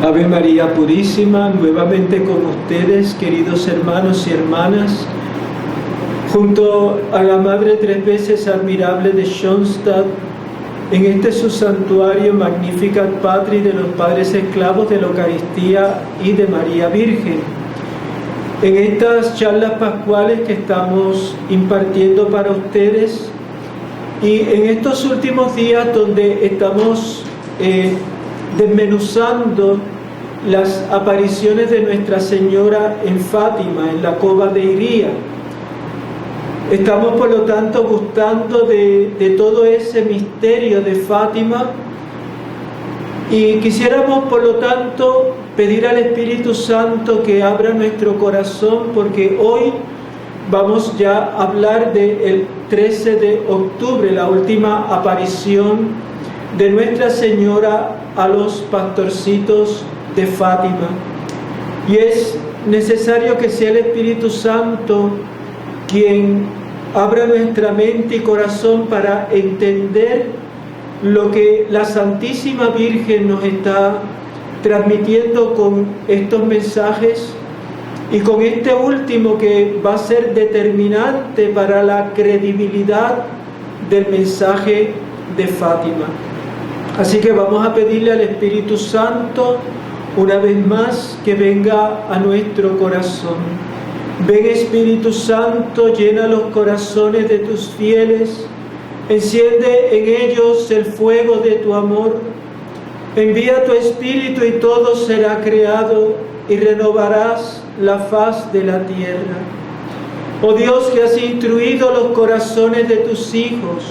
Ave María Purísima, nuevamente con ustedes, queridos hermanos y hermanas, junto a la Madre tres veces admirable de Schoenstatt, en este su santuario Magnificat Patri de los Padres Esclavos de la Eucaristía y de María Virgen. En estas charlas pascuales que estamos impartiendo para ustedes y en estos últimos días donde estamos desmenuzando las apariciones de Nuestra Señora en Fátima, en la cova de Iría. Estamos, por lo tanto, gustando de todo ese misterio de Fátima y quisiéramos, por lo tanto, pedir al Espíritu Santo que abra nuestro corazón, porque hoy vamos ya a hablar del 13 de octubre, la última aparición de Nuestra Señora a los pastorcitos de Fátima. Y es necesario que sea el Espíritu Santo quien abra nuestra mente y corazón para entender lo que la Santísima Virgen nos está transmitiendo con estos mensajes y con este último que va a ser determinante para la credibilidad del mensaje de Fátima. Así que vamos a pedirle al Espíritu Santo una vez más que venga a nuestro corazón. Ven, Espíritu Santo, llena los corazones de tus fieles, enciende en ellos el fuego de tu amor. Envía tu Espíritu y todo será creado y renovarás la faz de la tierra. Oh Dios, que has instruido los corazones de tus hijos,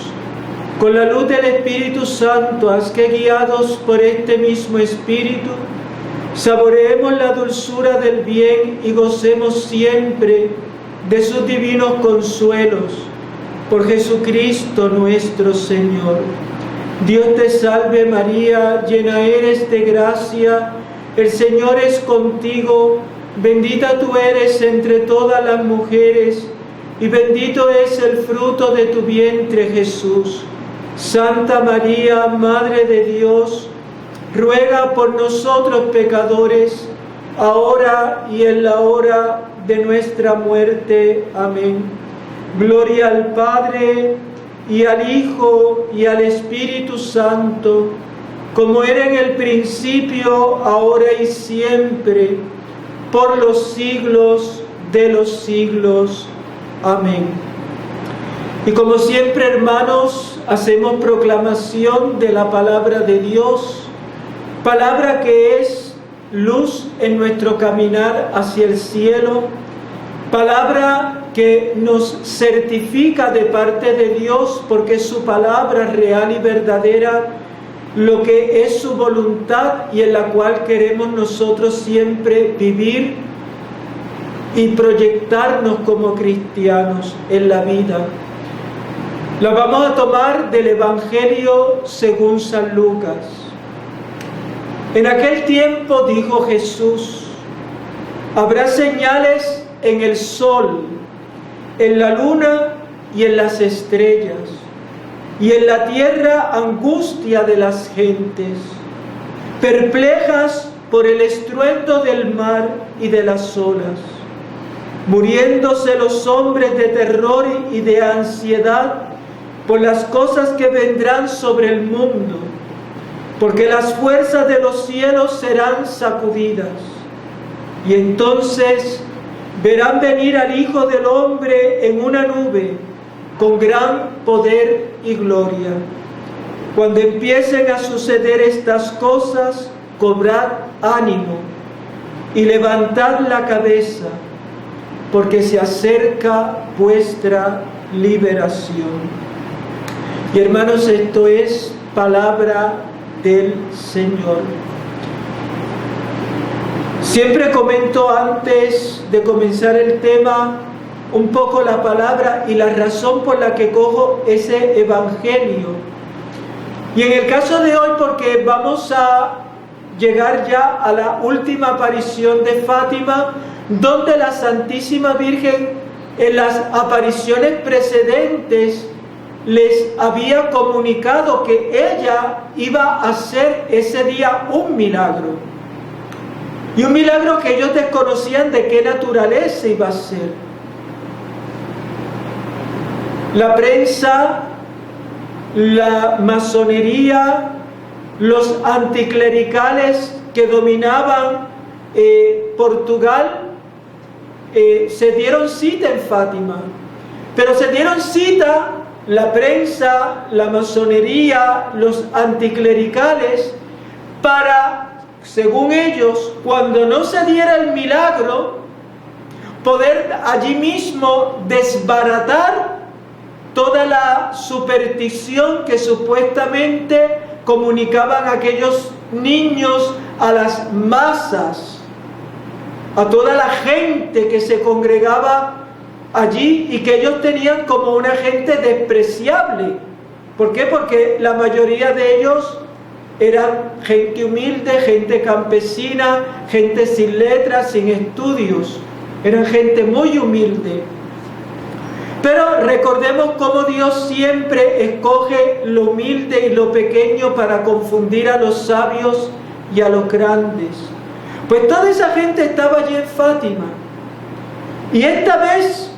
con la luz del Espíritu Santo, haz que guiados por este mismo Espíritu, saboreemos la dulzura del bien y gocemos siempre de sus divinos consuelos. Por Jesucristo nuestro Señor. Dios te salve María, llena eres de gracia, el Señor es contigo, bendita tú eres entre todas las mujeres, y bendito es el fruto de tu vientre Jesús. Santa María, Madre de Dios, ruega por nosotros pecadores, ahora y en la hora de nuestra muerte. Amén. Gloria al Padre, y al Hijo, y al Espíritu Santo, como era en el principio, ahora y siempre, por los siglos de los siglos. Amén. Y como siempre, hermanos, hacemos proclamación de la palabra de Dios, palabra que es luz en nuestro caminar hacia el cielo, palabra que nos certifica de parte de Dios porque es su palabra real y verdadera, lo que es su voluntad y en la cual queremos nosotros siempre vivir y proyectarnos como cristianos en la vida. La vamos a tomar del Evangelio según San Lucas. En aquel tiempo dijo Jesús: habrá señales en el sol, en la luna y en las estrellas, y en la tierra angustia de las gentes, perplejas por el estruendo del mar y de las olas, muriéndose los hombres de terror y de ansiedad por las cosas que vendrán sobre el mundo, porque las fuerzas de los cielos serán sacudidas. Y entonces verán venir al Hijo del Hombre en una nube, con gran poder y gloria. Cuando empiecen a suceder estas cosas, cobrad ánimo y levantad la cabeza, porque se acerca vuestra liberación. Y hermanos, esto es palabra del Señor. Siempre comento antes de comenzar el tema un poco la palabra y la razón por la que cojo ese evangelio. Y en el caso de hoy, porque vamos a llegar ya a la última aparición de Fátima, donde la Santísima Virgen en las apariciones precedentes les había comunicado que ella iba a hacer ese día un milagro. Y un milagro que ellos desconocían de qué naturaleza iba a ser. La prensa, la masonería, los anticlericales que dominaban Portugal, se dieron cita en Fátima. Pero se dieron cita la prensa, la masonería, los anticlericales, para, según ellos, cuando no se diera el milagro, poder allí mismo desbaratar toda la superstición que supuestamente comunicaban aquellos niños a las masas, a toda la gente que se congregaba allí y que ellos tenían como una gente despreciable. ¿Por qué? Porque la mayoría de ellos eran gente humilde, gente campesina, gente sin letras, sin estudios. Eran gente muy humilde. Pero recordemos cómo Dios siempre escoge lo humilde y lo pequeño para confundir a los sabios y a los grandes. Pues toda esa gente estaba allí en Fátima. Y esta vez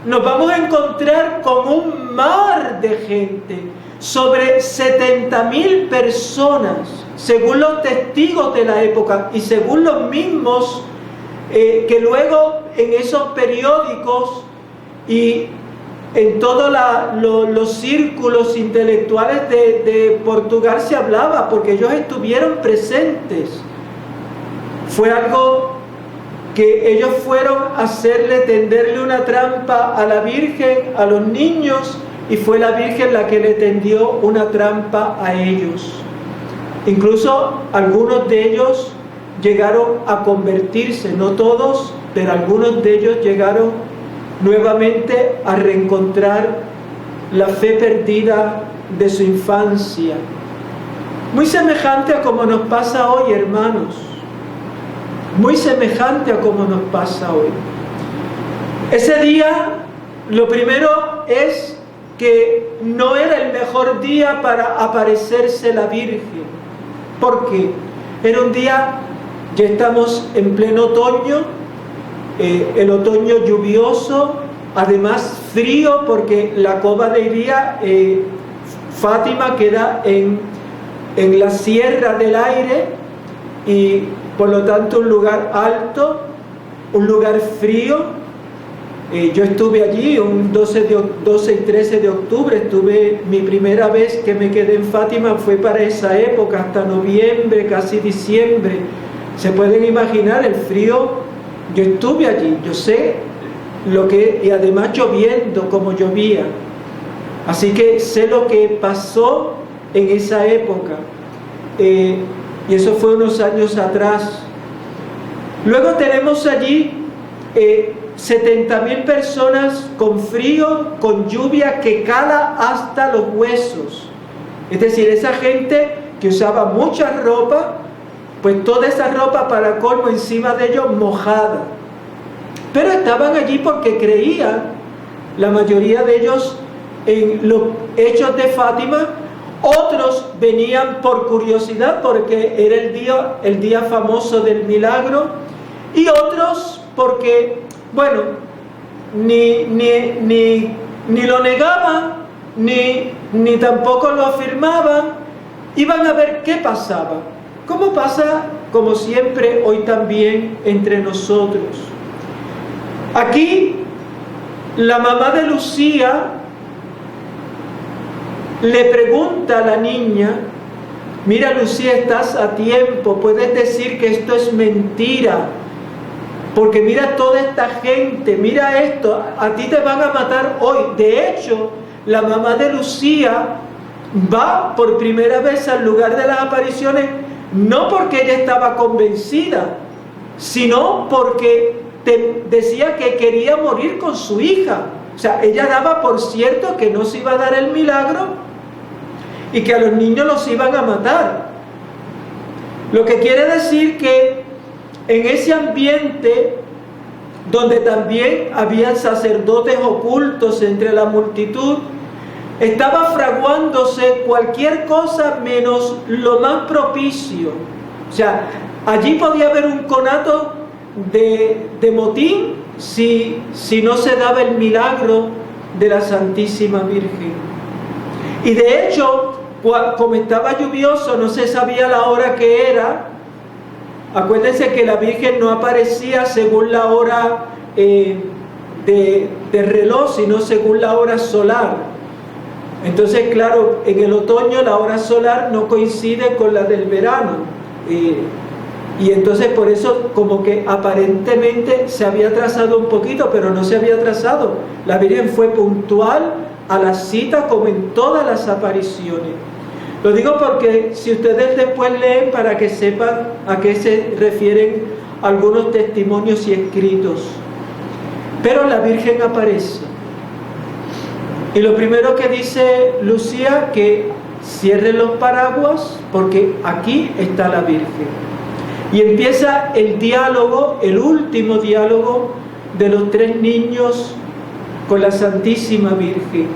nos vamos a encontrar con un mar de gente, sobre 70.000 personas, según los testigos de la época y según los mismos que luego en esos periódicos y en todos los círculos intelectuales de Portugal se hablaba, porque ellos estuvieron presentes. Fue algo que ellos fueron a hacerle, tenderle una trampa a la Virgen, a los niños, y fue la Virgen la que le tendió una trampa a ellos. Incluso algunos de ellos llegaron a convertirse, no todos, pero algunos de ellos llegaron nuevamente a reencontrar la fe perdida de su infancia. Muy semejante a como nos pasa hoy, hermanos. Muy semejante a como nos pasa hoy. Ese día, lo primero es que no era el mejor día para aparecerse la Virgen. ¿Por qué? Era un día, ya estamos en pleno otoño, el otoño lluvioso, además frío, porque la Cova de Iría, Fátima, queda en la Sierra del Aire, y por lo tanto un lugar alto, un lugar frío. Yo estuve allí un 12 y 13 de octubre, mi primera vez que me quedé en Fátima fue para esa época, hasta noviembre, casi diciembre. Se pueden imaginar el frío. Yo estuve allí, yo sé y además lloviendo como llovía. Así que sé lo que pasó en esa época. Y eso fue unos años atrás. Luego tenemos allí 70.000 personas con frío, con lluvia que cala hasta los huesos. Es decir, esa gente que usaba mucha ropa, pues toda esa ropa para colmo encima de ellos mojada. Pero estaban allí porque creían, la mayoría de ellos, en los hechos de Fátima. Otros venían por curiosidad porque era el día famoso del milagro, y otros porque, bueno, ni lo negaban, ni tampoco lo afirmaban, iban a ver qué pasaba. Como pasa, como siempre, hoy también entre nosotros. Aquí, la mamá de Lucía le pregunta a la niña: mira, Lucía, estás a tiempo, puedes decir que esto es mentira, porque mira toda esta gente, mira esto, a ti te van a matar hoy. De hecho, la mamá de Lucía va por primera vez al lugar de las apariciones, no porque ella estaba convencida, sino porque decía que quería morir con su hija. O sea, ella daba por cierto que no se iba a dar el milagro y que a los niños los iban a matar. Lo que quiere decir que en ese ambiente, donde también habían sacerdotes ocultos entre la multitud, estaba fraguándose cualquier cosa menos lo más propicio. O sea, Allí podía haber un conato de motín si no se daba el milagro de la Santísima Virgen. Y de hecho, como estaba lluvioso, no se sabía la hora que era. Acuérdense que la Virgen no aparecía según la hora de reloj, sino según la hora solar. Entonces, claro, en el otoño la hora solar no coincide con la del verano. Y entonces por eso como que aparentemente se había atrasado un poquito, pero no se había atrasado. La Virgen fue puntual a la cita como en todas las apariciones. Lo digo porque si ustedes después leen, para que sepan a qué se refieren algunos testimonios y escritos. Pero la Virgen aparece. Y lo primero que dice Lucía, que cierren los paraguas porque aquí está la Virgen. Y empieza el diálogo, el último diálogo de los 3 niños con la Santísima Virgen.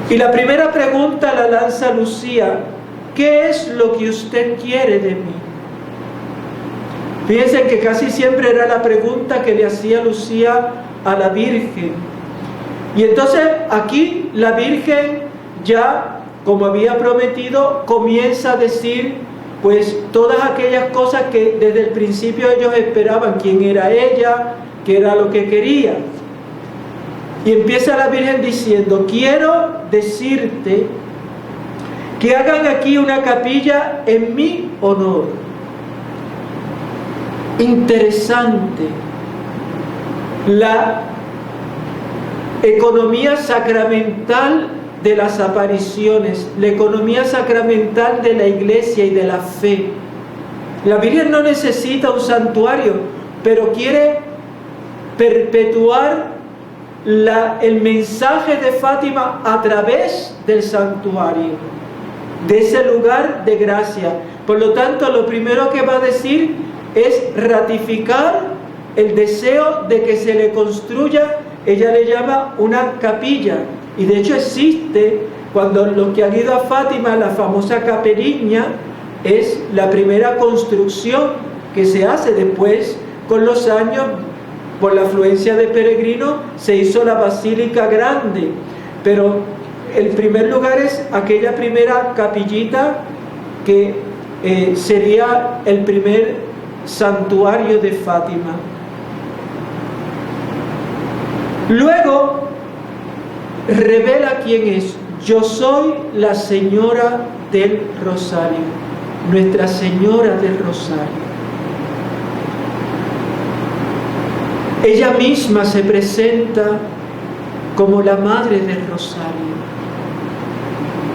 Y la primera pregunta la lanza Lucía: ¿qué es lo que usted quiere de mí? Fíjense que casi siempre era la pregunta que le hacía Lucía a la Virgen. Y entonces aquí la Virgen ya, como había prometido, comienza a decir pues todas aquellas cosas que desde el principio ellos esperaban: quién era ella, qué era lo que quería. Y empieza la Virgen diciendo: quiero decirte que hagan aquí una capilla en mi honor. Interesante. La economía sacramental de las apariciones, la economía sacramental de la Iglesia y de la fe. La Virgen no necesita un santuario, pero quiere perpetuar el mensaje de Fátima a través del santuario, de ese lugar de gracia. Por lo tanto, lo primero que va a decir es ratificar el deseo de que se le construya, ella le llama una capilla. Y de hecho existe, cuando los que han ido a Fátima, la famosa capeliña, es la primera construcción que se hace. Después, con los años, por la afluencia de peregrinos, se hizo la Basílica Grande. Pero el primer lugar es aquella primera capillita que sería el primer santuario de Fátima. Luego revela quién es. Yo soy la Señora del Rosario, Nuestra Señora del Rosario. Ella misma se presenta como la Madre del Rosario.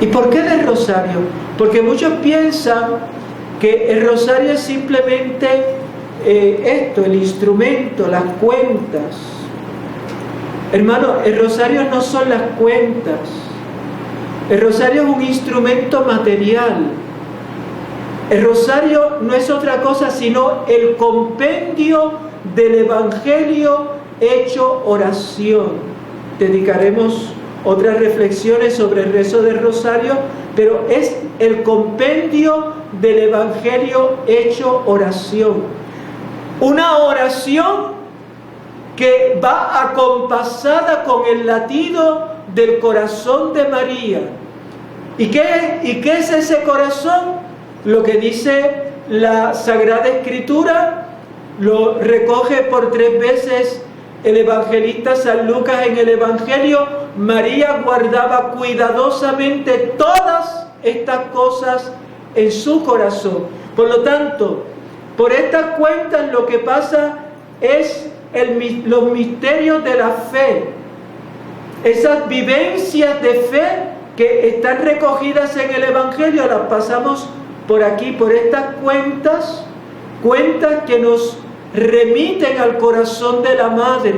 ¿Y por qué del Rosario? Porque muchos piensan que el Rosario es simplemente el instrumento, las cuentas. Hermano, el Rosario no son las cuentas. El Rosario es un instrumento material. El Rosario no es otra cosa sino el compendio del Evangelio hecho oración. Dedicaremos otras reflexiones sobre el rezo del Rosario, pero es el compendio del Evangelio hecho oración. Una oración que va acompasada con el latido del corazón de María. ¿Y qué es ese corazón? Lo que dice la Sagrada Escritura, lo recoge por 3 veces el evangelista San Lucas en el Evangelio. María guardaba cuidadosamente todas estas cosas en su corazón. Por lo tanto, por estas cuentas lo que pasa es los misterios de la fe, esas vivencias de fe que están recogidas en el Evangelio, las pasamos por aquí, por estas cuentas que nos remiten al corazón de la Madre.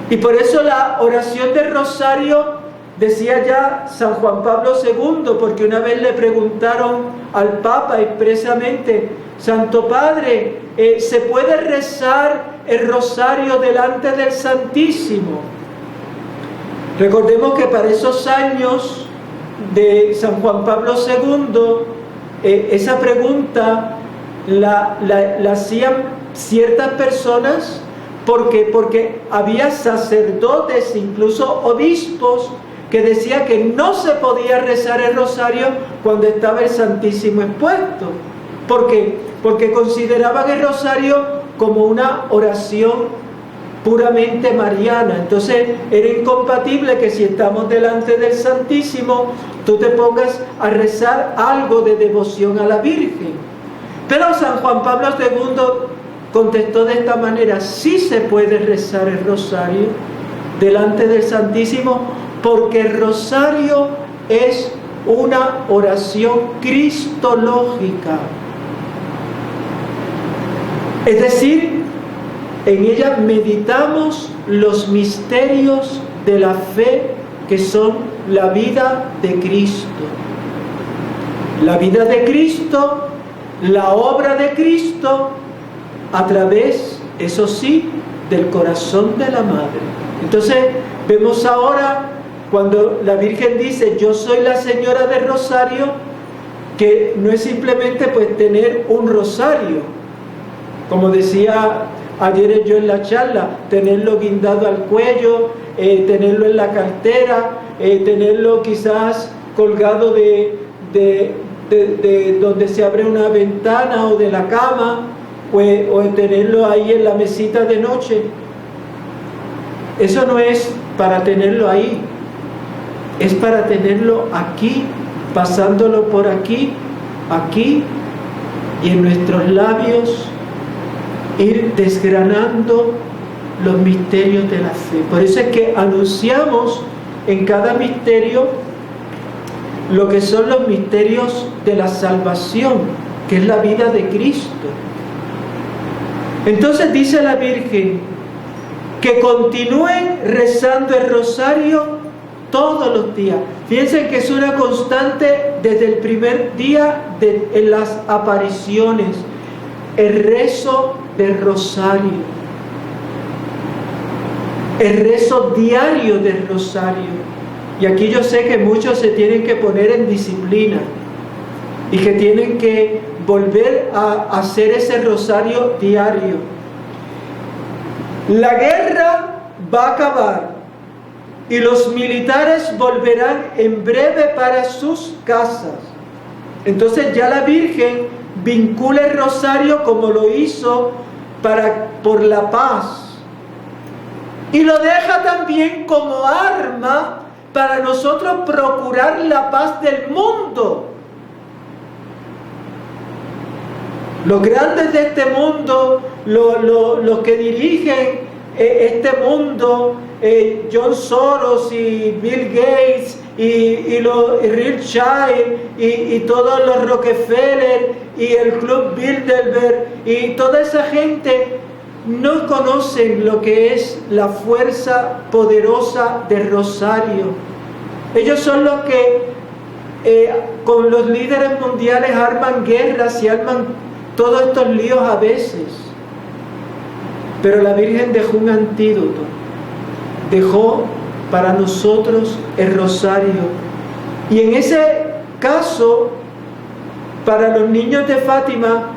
Y por eso la oración del Rosario, decía ya San Juan Pablo II, porque una vez le preguntaron al Papa expresamente: Santo Padre, ¿se puede rezar el Rosario delante del Santísimo? Recordemos que para esos años de San Juan Pablo II, esa pregunta la hacían ciertas personas porque había sacerdotes, incluso obispos, que decía que no se podía rezar el rosario cuando estaba el Santísimo expuesto. ¿Por qué? Porque consideraban el rosario como una oración puramente mariana. Entonces era incompatible que si estamos delante del Santísimo, tú te pongas a rezar algo de devoción a la Virgen. Pero San Juan Pablo II contestó de esta manera: sí se puede rezar el rosario delante del Santísimo, porque el rosario es una oración cristológica. Es decir, en ella meditamos los misterios de la fe, que son la vida de Cristo. La vida de Cristo, la obra de Cristo, a través, eso sí, del corazón de la Madre. Entonces, vemos ahora, cuando la Virgen dice: yo soy la Señora del Rosario, que no es simplemente pues tener un rosario, como decía ayer yo en la charla, tenerlo guindado al cuello, tenerlo en la cartera, tenerlo quizás colgado de donde se abre una ventana o de la cama, o tenerlo ahí en la mesita de noche. Eso no es para tenerlo ahí, es para tenerlo aquí, pasándolo por aquí, aquí, y en nuestros labios ir desgranando los misterios de la fe. Por eso es que anunciamos en cada misterio lo que son los misterios de la salvación, que es la vida de Cristo. Entonces dice la Virgen que continúen rezando el rosario todos los días. Fíjense que es una constante desde el primer día en las apariciones, el rezo del rosario, el rezo diario del rosario. Y aquí yo sé que muchos se tienen que poner en disciplina y que tienen que volver a hacer ese rosario diario. La guerra va a acabar y los militares volverán en breve para sus casas. Entonces ya la Virgen vincula el rosario, como lo hizo por la paz, y lo deja también como arma para nosotros procurar la paz del mundo. Los grandes de este mundo, los que dirigen este mundo, John Soros y Bill Gates y Rothschild y todos los Rockefeller y el Club Bilderberg y toda esa gente, no conocen lo que es la fuerza poderosa del rosario. Ellos son los que con los líderes mundiales arman guerras y arman todos estos líos a veces. Pero la Virgen dejó un antídoto, dejó para nosotros el rosario. Y en ese caso, para los niños de Fátima,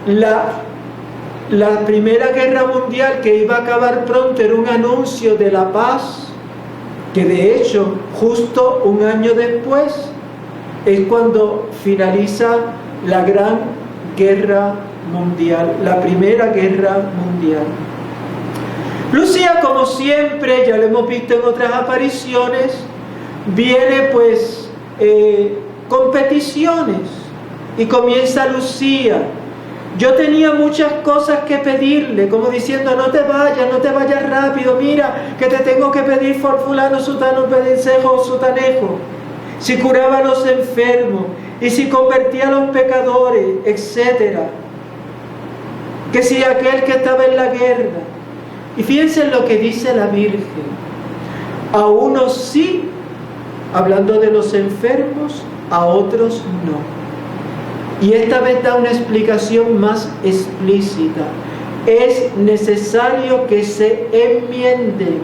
la Primera Guerra Mundial, que iba a acabar pronto, era un anuncio de la paz, que de hecho justo un año después es cuando finaliza la Gran Guerra Mundial, la Primera Guerra Mundial. Lucía, como siempre, ya lo hemos visto en otras apariciones, viene pues con peticiones, y comienza Lucía: yo tenía muchas cosas que pedirle, como diciendo: no te vayas rápido, mira que te tengo que pedir por fulano, sutano, pedencejo, sutanejo, si curaba a los enfermos y si convertía a los pecadores, etc. Que si aquel que estaba en la guerra. Y fíjense lo que dice la Virgen: a unos sí, hablando de los enfermos, a otros no. Y esta vez da una explicación más explícita: es necesario que se enmienden,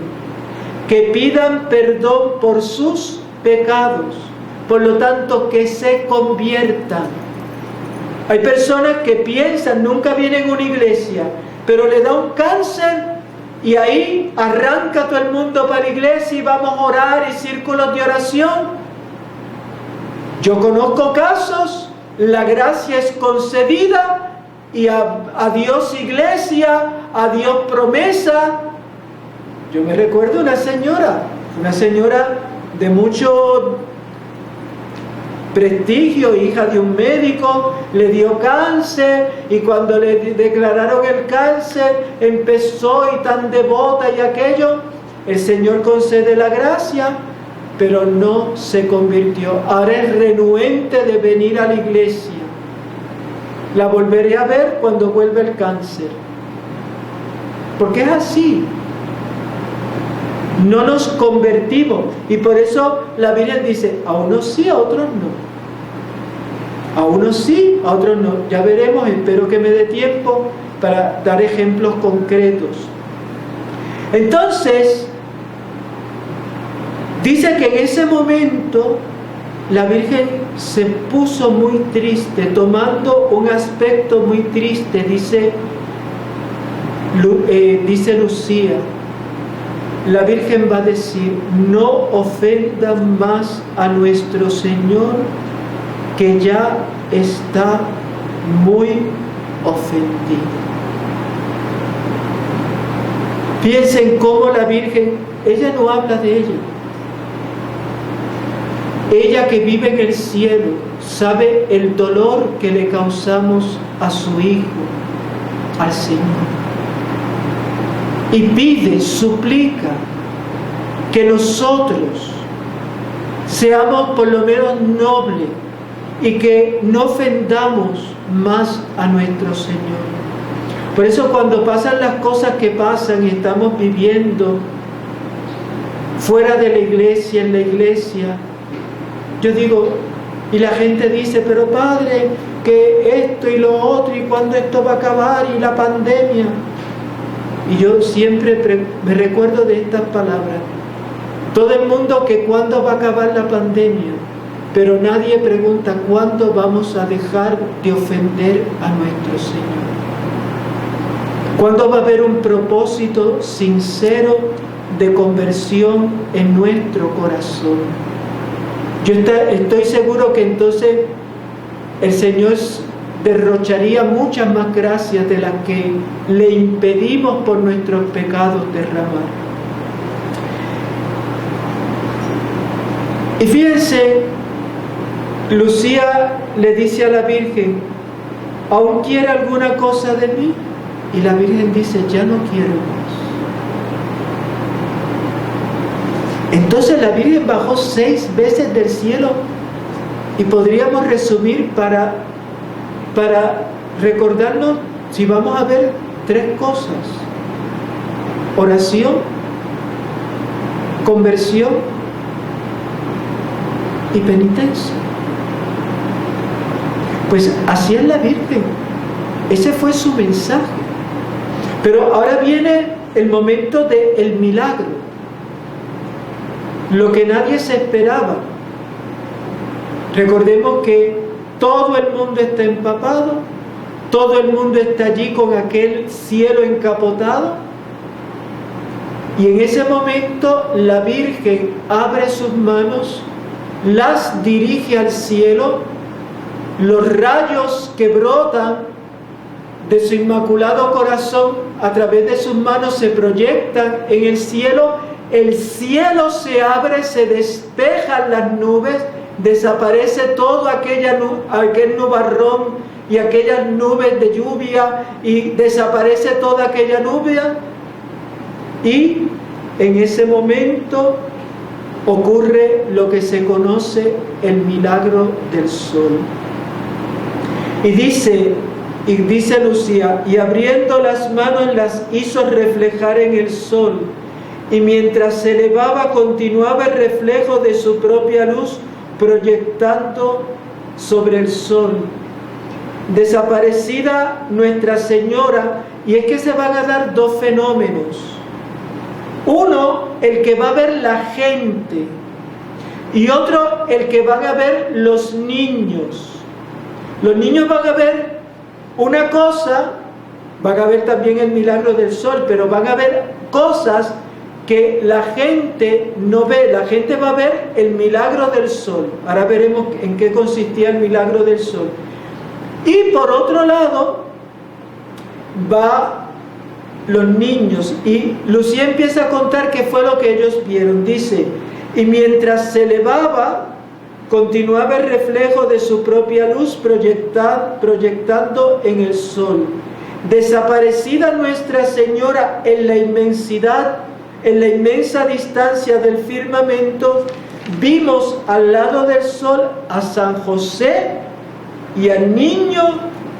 que pidan perdón por sus pecados, por lo tanto que se conviertan. Hay personas que piensan, nunca vienen a una iglesia, pero le da un cáncer y ahí arranca todo el mundo para la iglesia y vamos a orar y círculos de oración. Yo conozco casos, la gracia es concedida y adiós iglesia, adiós promesa. Yo me recuerdo una señora de mucho prestigio, hija de un médico, le dio cáncer y cuando le declararon el cáncer empezó y tan devota y aquello. El Señor concede la gracia, pero no se convirtió. Ahora es renuente de venir a la iglesia. La volveré a ver cuando vuelva el cáncer. Porque es así. No nos convertimos. Y por eso la Virgen dice, a unos sí, a otros no. A unos sí, a otros no. Ya veremos, espero que me dé tiempo para dar ejemplos concretos. Entonces, dice que en ese momento la Virgen se puso muy triste, tomando un aspecto muy triste, dice Lucía. La Virgen va a decir, no ofendan más a nuestro Señor, que ya está muy ofendido. Piensen cómo la Virgen, ella no habla de ella. Ella que vive en el cielo, sabe el dolor que le causamos a su Hijo, al Señor. Y pide, suplica que nosotros seamos por lo menos nobles y que no ofendamos más a nuestro Señor. Por eso cuando pasan las cosas que pasan y estamos viviendo fuera de la iglesia, en la iglesia, yo digo, y la gente dice, pero Padre, que esto y lo otro, y cuándo esto va a acabar, y la pandemia. Y yo siempre me recuerdo de estas palabras. Todo el mundo que cuándo va a acabar la pandemia, pero nadie pregunta cuándo vamos a dejar de ofender a nuestro Señor. ¿Cuándo va a haber un propósito sincero de conversión en nuestro corazón? Yo estoy seguro que entonces el Señor derrocharía muchas más gracias de las que le impedimos por nuestros pecados derramar. Y fíjense, Lucía le dice a la Virgen, ¿aún quiere alguna cosa de mí? Y la Virgen dice, ya no quiero más. Entonces la Virgen bajó 6 veces del cielo y podríamos resumir para recordarnos, si vamos a ver 3 cosas: oración, conversión y penitencia. Pues así es la Virgen, ese fue su mensaje. Pero ahora viene el momento del milagro, lo que nadie se esperaba. Recordemos que todo el mundo está empapado, todo el mundo está allí con aquel cielo encapotado, y en ese momento la Virgen abre sus manos, las dirige al cielo, los rayos que brotan de su inmaculado corazón a través de sus manos se proyectan en el cielo se abre, se despejan las nubes, desaparece todo aquel nubarrón y aquellas nubes de lluvia, y desaparece toda aquella nube, y en ese momento ocurre lo que se conoce el milagro del sol. Y dice Lucía, y abriendo las manos las hizo reflejar en el sol, y mientras se elevaba continuaba el reflejo de su propia luz proyectando sobre el sol. Desaparecida Nuestra Señora, y es que se van a dar 2 fenómenos. Uno, el que va a ver la gente, y otro, el que van a ver los niños. Los niños van a ver una cosa, van a ver también el milagro del sol, pero van a ver cosas que la gente no ve. La gente va a ver el milagro del sol. Ahora veremos en qué consistía el milagro del sol. Y por otro lado, va los niños. Y Lucía empieza a contar qué fue lo que ellos vieron. Dice, y mientras se elevaba, continuaba el reflejo de su propia luz proyectando en el sol. Desaparecida Nuestra Señora en la inmensidad, en la inmensa distancia del firmamento, vimos al lado del sol a San José y al niño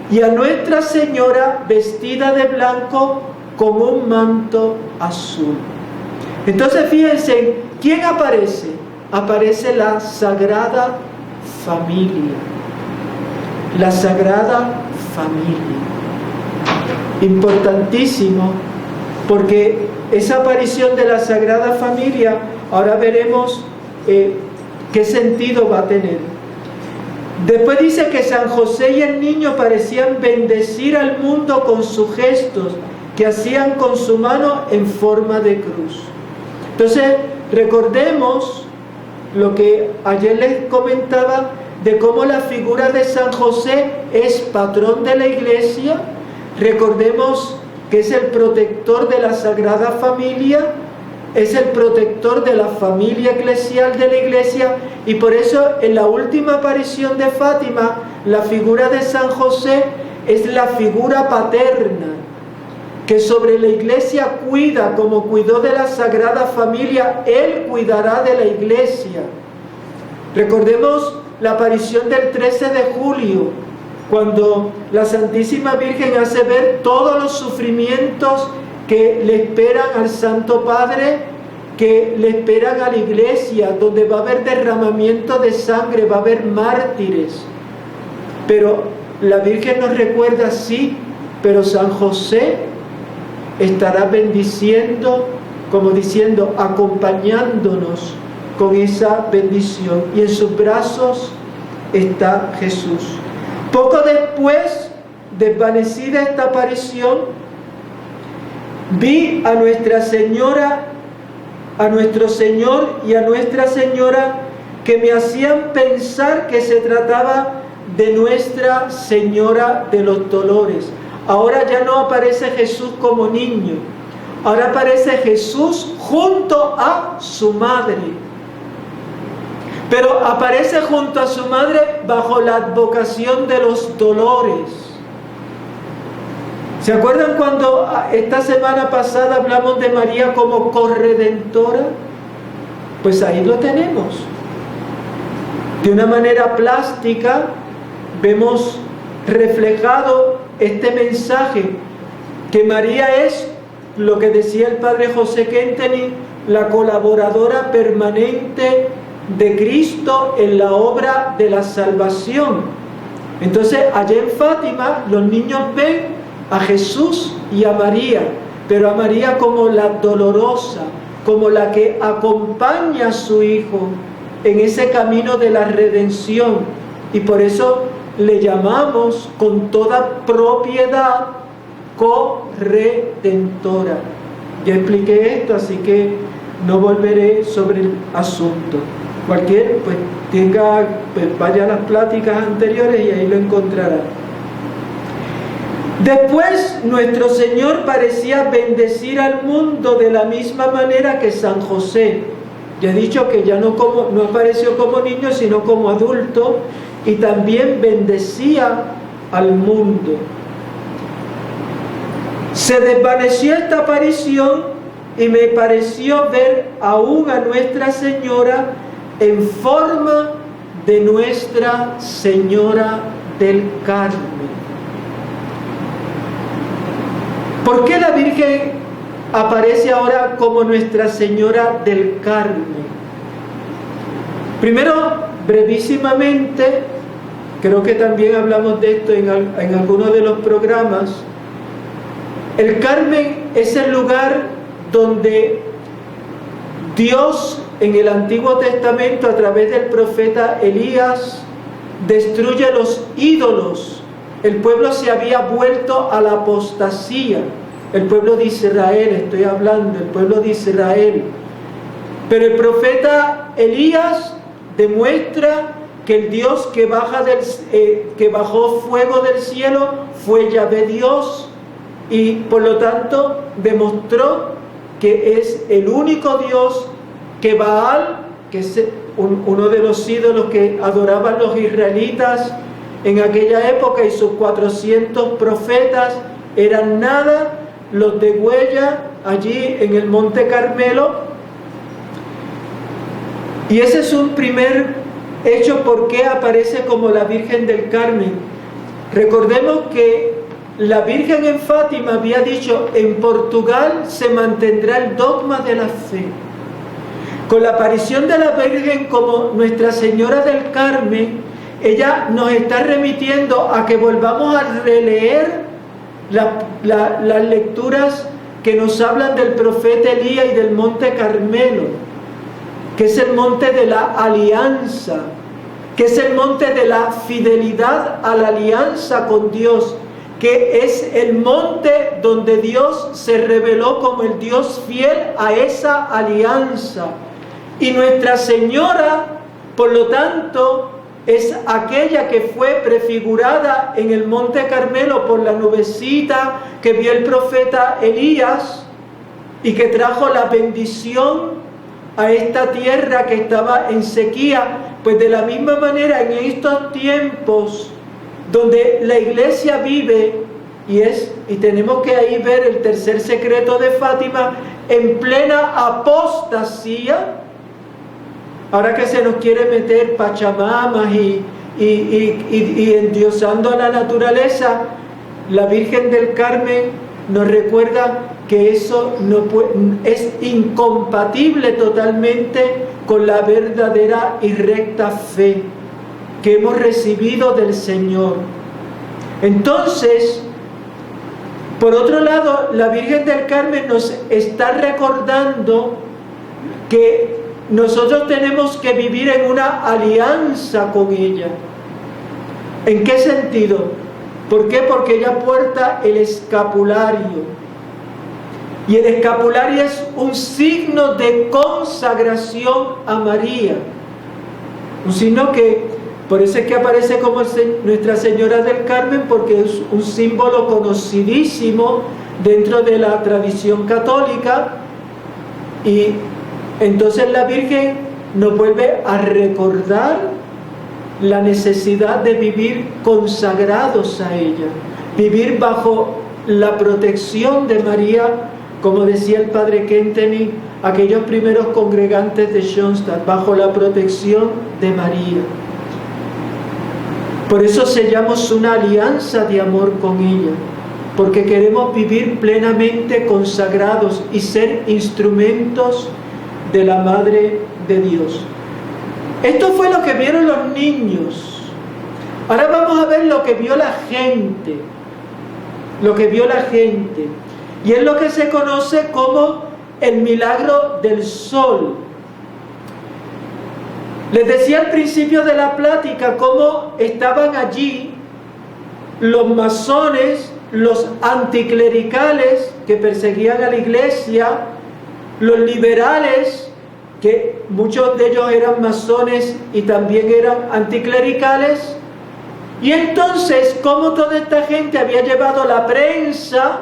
y a Nuestra Señora vestida de blanco con un manto azul. Entonces fíjense, ¿quién aparece? Aparece la Sagrada Familia. La Sagrada Familia. Importantísimo, porque esa aparición de la Sagrada Familia, ahora veremos qué sentido va a tener. Después dice que San José y el niño parecían bendecir al mundo con sus gestos, que hacían con su mano en forma de cruz. Entonces, recordemos lo que ayer les comentaba de cómo la figura de San José es patrón de la Iglesia. Recordemos que es el protector de la Sagrada Familia, es el protector de la familia eclesial de la Iglesia, y por eso en la última aparición de Fátima, la figura de San José es la figura paterna, que sobre la Iglesia cuida, como cuidó de la Sagrada Familia, Él cuidará de la Iglesia. Recordemos la aparición del 13 de julio, cuando la Santísima Virgen hace ver todos los sufrimientos que le esperan al Santo Padre, que le esperan a la Iglesia, donde va a haber derramamiento de sangre, va a haber mártires. Pero la Virgen nos recuerda, sí, pero San José estará bendiciendo, como diciendo, acompañándonos con esa bendición, y en sus brazos está Jesús. Poco después, desvanecida esta aparición, vi a Nuestra Señora, a nuestro Señor y a Nuestra Señora, que me hacían pensar que se trataba de Nuestra Señora de los Dolores. Ahora ya no aparece Jesús como niño, ahora aparece Jesús junto a su madre. Pero aparece junto a su madre bajo la advocación de los dolores. ¿Se acuerdan cuando esta semana pasada hablamos de María como corredentora? Pues ahí lo tenemos. De una manera plástica vemos reflejado este mensaje, que María es, lo que decía el Padre José Kentenich, la colaboradora permanente de Cristo en la obra de la salvación. Entonces, allá en Fátima, los niños ven a Jesús y a María, pero a María como la dolorosa, como la que acompaña a su Hijo en ese camino de la redención, y por eso le llamamos con toda propiedad corredentora. Ya expliqué esto, así que no volveré sobre el asunto. Cualquier, pues vaya a las pláticas anteriores y ahí lo encontrará. Después, nuestro Señor parecía bendecir al mundo de la misma manera que San José. Ya he dicho que ya no apareció como niño, sino como adulto, y también bendecía al mundo. Se desvaneció esta aparición y me pareció ver aún a Nuestra Señora en forma de Nuestra Señora del Carmen. ¿Por qué la Virgen aparece ahora como Nuestra Señora del Carmen? Primero, brevísimamente, creo que también hablamos de esto en algunos de los programas. El Carmen es el lugar donde Dios en el Antiguo Testamento, a través del profeta Elías, destruye los ídolos. El pueblo se había vuelto a la apostasía. El pueblo de Israel, estoy hablando, el pueblo de Israel. Pero el profeta Elías demuestra que el Dios que bajó fuego del cielo fue Yahvé Dios, y por lo tanto demostró que es el único Dios, que Baal, que es uno de los ídolos que adoraban los israelitas en aquella época, y sus 400 profetas eran nada, los de huella allí en el Monte Carmelo. Y ese es un primer hecho por qué aparece como la Virgen del Carmen. Recordemos que la Virgen en Fátima había dicho: en Portugal se mantendrá el dogma de la fe. Con la aparición de la Virgen como Nuestra Señora del Carmen, ella nos está remitiendo a que volvamos a releer las lecturas que nos hablan del profeta Elías y del Monte Carmelo, que es el monte de la alianza, que es el monte de la fidelidad a la alianza con Dios, que es el monte donde Dios se reveló como el Dios fiel a esa alianza. Y Nuestra Señora, por lo tanto, es aquella que fue prefigurada en el Monte Carmelo por la nubecita que vio el profeta Elías y que trajo la bendición a esta tierra que estaba en sequía. Pues de la misma manera, en estos tiempos donde la iglesia vive, y tenemos que ahí ver el tercer secreto de Fátima, en plena apostasía. Ahora que se nos quiere meter pachamamas y endiosando a la naturaleza, la Virgen del Carmen nos recuerda que eso es incompatible totalmente con la verdadera y recta fe que hemos recibido del Señor. Entonces, por otro lado, la Virgen del Carmen nos está recordando que nosotros tenemos que vivir en una alianza con ella. ¿En qué sentido? ¿Por qué? Porque ella porta el escapulario. Y el escapulario es un signo de consagración a María. Un signo que, por eso es que aparece como Nuestra Señora del Carmen, porque es un símbolo conocidísimo dentro de la tradición católica. Y entonces la Virgen nos vuelve a recordar la necesidad de vivir consagrados a ella, vivir bajo la protección de María, como decía el padre Kentenich, aquellos primeros congregantes de Schoenstatt, bajo la protección de María. Por eso sellamos una alianza de amor con ella, porque queremos vivir plenamente consagrados y ser instrumentos de la Madre de Dios. Esto fue lo que vieron los niños. Ahora vamos a ver lo que vio la gente. Lo que vio la gente. Y es lo que se conoce como el milagro del sol. Les decía al principio de la plática cómo estaban allí los masones, los anticlericales que perseguían a la iglesia, los liberales, que muchos de ellos eran masones y también eran anticlericales. Y entonces, como toda esta gente había llevado la prensa,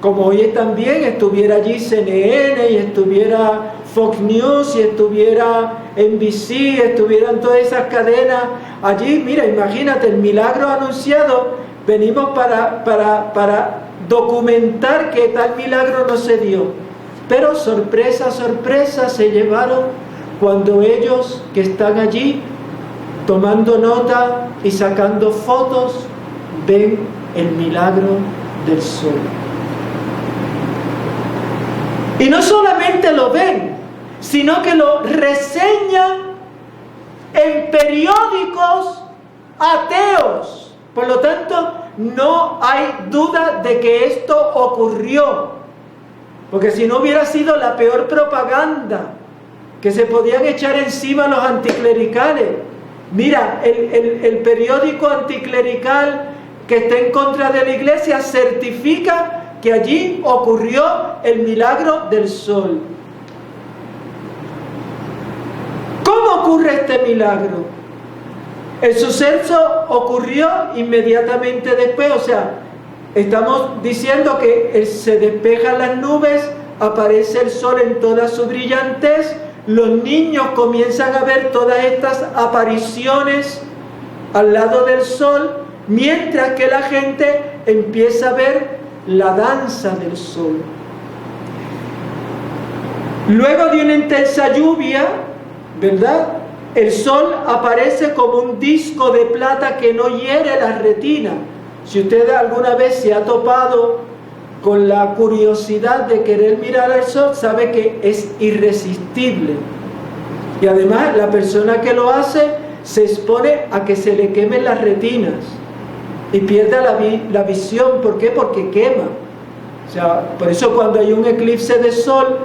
como hoy también estuviera allí CNN y estuviera Fox News y estuviera NBC, estuvieran todas esas cadenas allí, mira, imagínate, el milagro anunciado, venimos para documentar que tal milagro no se dio. Pero sorpresa, sorpresa, se llevaron cuando ellos que están allí tomando nota y sacando fotos, ven el milagro del sol. Y no solamente lo ven, sino que lo reseñan en periódicos ateos. Por lo tanto, no hay duda de que esto ocurrió. Porque si no hubiera sido la peor propaganda que se podían echar encima los anticlericales. Mira, el periódico anticlerical que está en contra de la iglesia certifica que allí ocurrió el milagro del sol. ¿Cómo ocurre este milagro? El suceso ocurrió inmediatamente después, o sea, estamos diciendo que se despejan las nubes, aparece el sol en toda su brillantez, los niños comienzan a ver todas estas apariciones al lado del sol, mientras que la gente empieza a ver la danza del sol. Luego de una intensa lluvia, ¿verdad?, el sol aparece como un disco de plata que no hiere la retina. Si usted alguna vez se ha topado con la curiosidad de querer mirar al sol, sabe que es irresistible. Y además la persona que lo hace se expone a que se le quemen las retinas y pierda la visión. ¿Por qué? Porque quema. O sea, por eso cuando hay un eclipse de sol,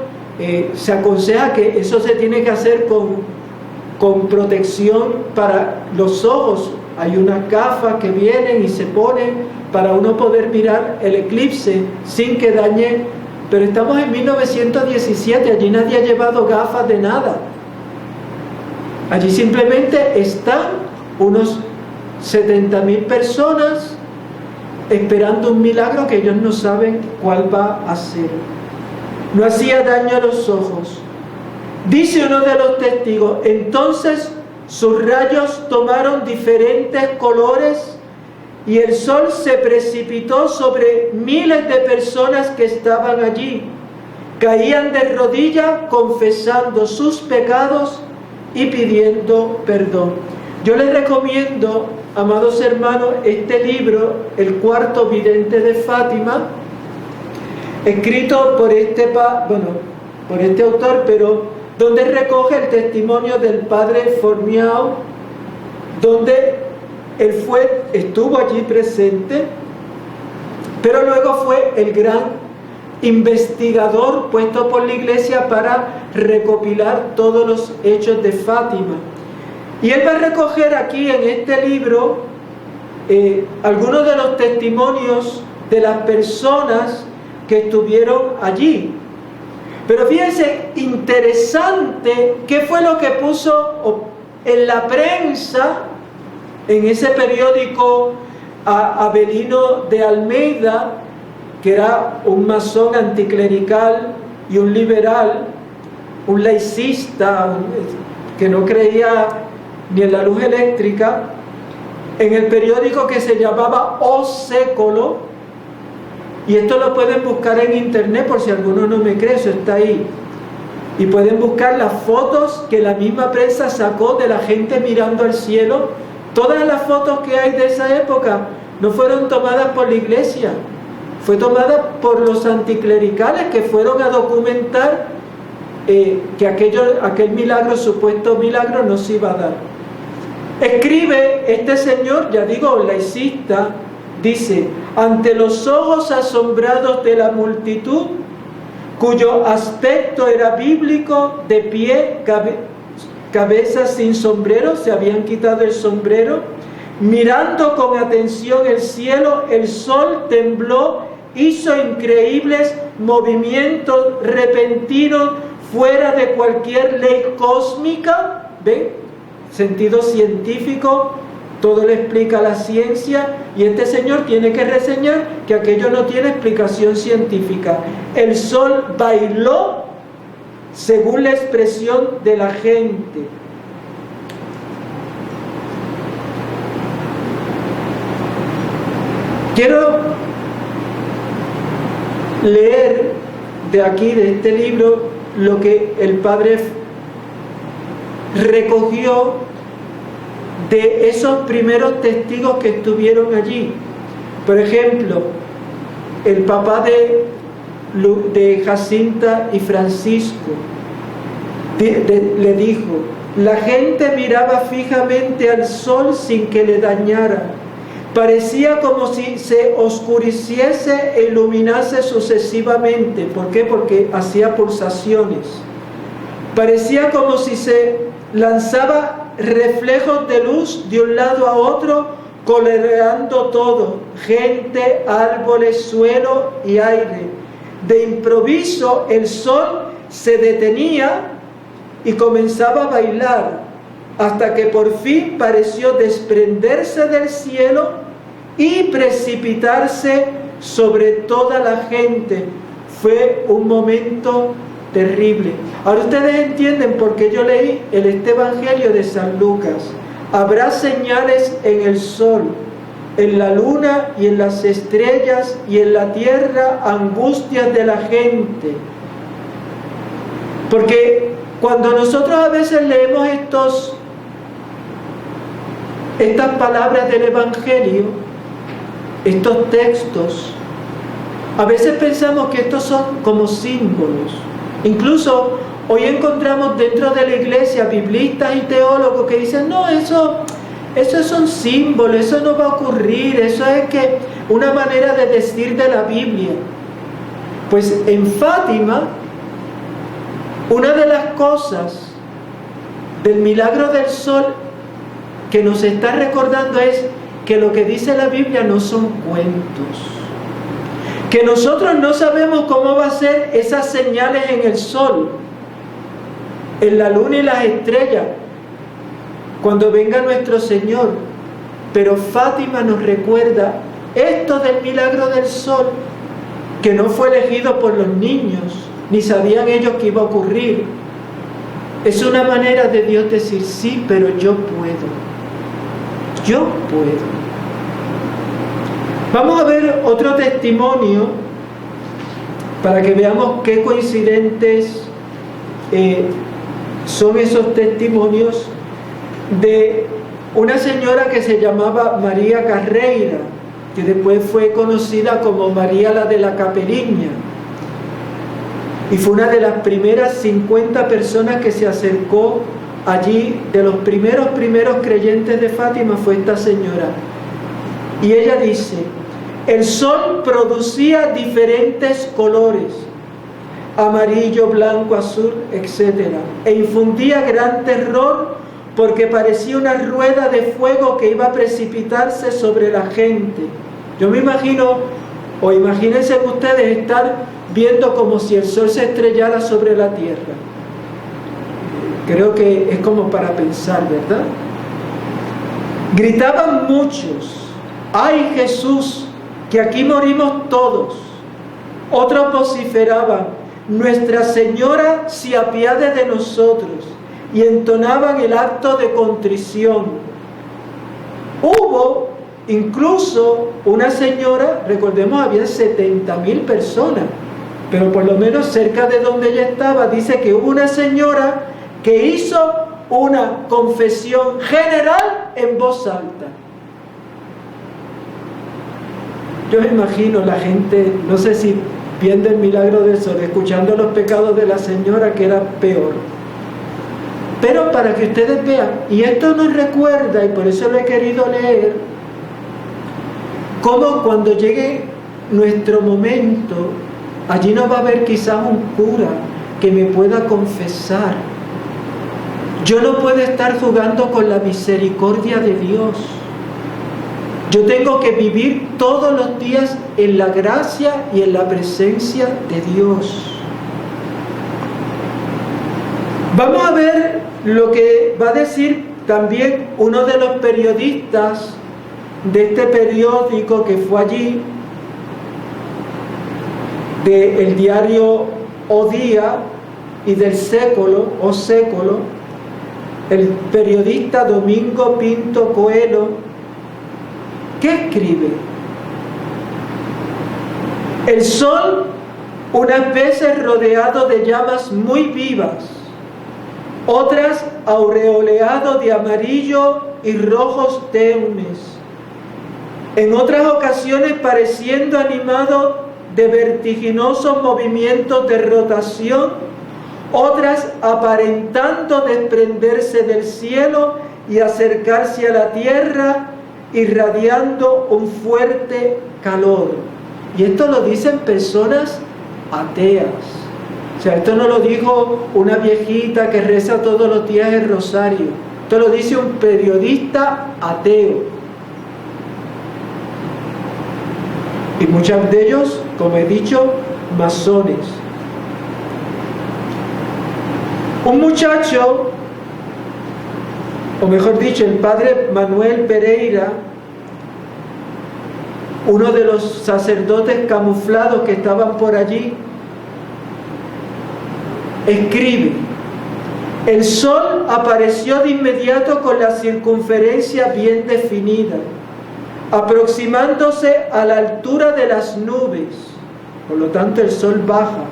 se aconseja que eso se tiene que hacer con protección para los ojos. Hay unas gafas que vienen y se ponen para uno poder mirar el eclipse sin que dañe. Pero estamos en 1917, allí nadie ha llevado gafas de nada. Allí simplemente están unos 70.000 personas esperando un milagro que ellos no saben cuál va a ser. No hacía daño a los ojos. Dice uno de los testigos, entonces sus rayos tomaron diferentes colores y el sol se precipitó sobre miles de personas que estaban allí. Caían de rodillas confesando sus pecados y pidiendo perdón. Yo les recomiendo, amados hermanos, este libro, El cuarto vidente de Fátima, escrito por este autor, pero donde recoge el testimonio del padre Formiao, donde él estuvo allí presente, pero luego fue el gran investigador puesto por la iglesia para recopilar todos los hechos de Fátima. Y él va a recoger aquí en este libro algunos de los testimonios de las personas que estuvieron allí. Pero fíjense, interesante, ¿qué fue lo que puso en la prensa, en ese periódico Avelino de Almeida, que era un masón anticlerical y un liberal, un laicista, que no creía ni en la luz eléctrica, en el periódico que se llamaba O Século? Y esto lo pueden buscar en internet por si alguno no me cree, eso está ahí. Y pueden buscar las fotos que la misma prensa sacó de la gente mirando al cielo. Todas las fotos que hay de esa época no fueron tomadas por la iglesia, fue tomada por los anticlericales que fueron a documentar que aquel milagro, supuesto milagro, no se iba a dar. Escribe este señor, ya digo, laicista, dice, ante los ojos asombrados de la multitud, cuyo aspecto era bíblico, de pie, cabeza sin sombrero, se habían quitado el sombrero, mirando con atención el cielo, el sol tembló, hizo increíbles movimientos repentinos fuera de cualquier ley cósmica. ¿Ven? Sentido científico, todo le explica la ciencia, y este señor tiene que reseñar que aquello no tiene explicación científica. El sol bailó según la expresión de la gente. Quiero leer de aquí, de este libro, lo que el padre recogió de esos primeros testigos que estuvieron allí. Por ejemplo, el papá de Jacinta y Francisco le dijo: la gente miraba fijamente al sol sin que le dañara. Parecía como si se oscureciese e iluminase sucesivamente. ¿Por qué? Porque hacía pulsaciones. Parecía como si se lanzaba reflejos de luz de un lado a otro, coloreando todo, gente, árboles, suelo y aire. De improviso el sol se detenía y comenzaba a bailar, hasta que por fin pareció desprenderse del cielo y precipitarse sobre toda la gente. Fue un momento terrible. Ahora ustedes entienden por qué yo leí este Evangelio de San Lucas. Habrá señales en el sol, en la luna y en las estrellas, y en la tierra angustias de la gente. Porque cuando nosotros a veces leemos estas palabras del Evangelio, estos textos, a veces pensamos que estos son como símbolos. Incluso hoy encontramos dentro de la iglesia biblistas y teólogos que dicen, no, eso son símbolos, eso no va a ocurrir, eso es que una manera de decir de la Biblia. Pues en Fátima, una de las cosas del milagro del sol que nos está recordando es que lo que dice la Biblia no son cuentos. Que nosotros no sabemos cómo va a ser esas señales en el sol, en la luna y las estrellas, cuando venga nuestro Señor. Pero Fátima nos recuerda esto del milagro del sol, que no fue elegido por los niños, ni sabían ellos que iba a ocurrir. Es una manera de Dios decir, sí, pero yo puedo. Yo puedo. Vamos a ver otro testimonio para que veamos qué coincidentes son esos testimonios de una señora que se llamaba María Carreira, que después fue conocida como María la de la Capeliña, y fue una de las primeras 50 personas que se acercó allí. De los primeros creyentes de Fátima fue esta señora. Y ella dice, el sol producía diferentes colores, amarillo, blanco, azul, etc. E infundía gran terror porque parecía una rueda de fuego que iba a precipitarse sobre la gente. Yo me imagino, o imagínense ustedes estar viendo como si el sol se estrellara sobre la tierra. Creo que es como para pensar, ¿verdad? Gritaban muchos, ¡ay Jesús, que aquí morimos todos! Otros vociferaban, Nuestra Señora se apiade de nosotros, y entonaban el acto de contrición. Hubo incluso una señora, recordemos, había 70.000 personas, pero por lo menos cerca de donde ella estaba, dice que hubo una señora que hizo una confesión general en voz alta. Yo me imagino la gente, no sé si viendo el milagro del sol, escuchando los pecados de la señora, que era peor. Pero para que ustedes vean, y esto nos recuerda, y por eso lo he querido leer, cómo cuando llegue nuestro momento, allí no va a haber quizás un cura que me pueda confesar. Yo no puedo estar jugando con la misericordia de Dios. Yo tengo que vivir todos los días en la gracia y en la presencia de Dios. Vamos a ver lo que va a decir también uno de los periodistas de este periódico que fue allí, del diario O Día y del Século, O Século, el periodista Domingo Pinto Coelho. ¿Qué escribe? El sol, unas veces rodeado de llamas muy vivas, otras aureoleado de amarillo y rojos tenues, en otras ocasiones pareciendo animado de vertiginosos movimientos de rotación, otras aparentando desprenderse del cielo y acercarse a la tierra, irradiando un fuerte calor. Y esto lo dicen personas ateas. O sea, esto no lo dijo una viejita que reza todos los días el rosario. Esto lo dice un periodista ateo. Y muchos de ellos, como he dicho, masones. Un muchacho, o mejor dicho, el padre Manuel Pereira, uno de los sacerdotes camuflados que estaban por allí, escribe: el sol apareció de inmediato con la circunferencia bien definida, aproximándose a la altura de las nubes. Por lo tanto, el sol baja.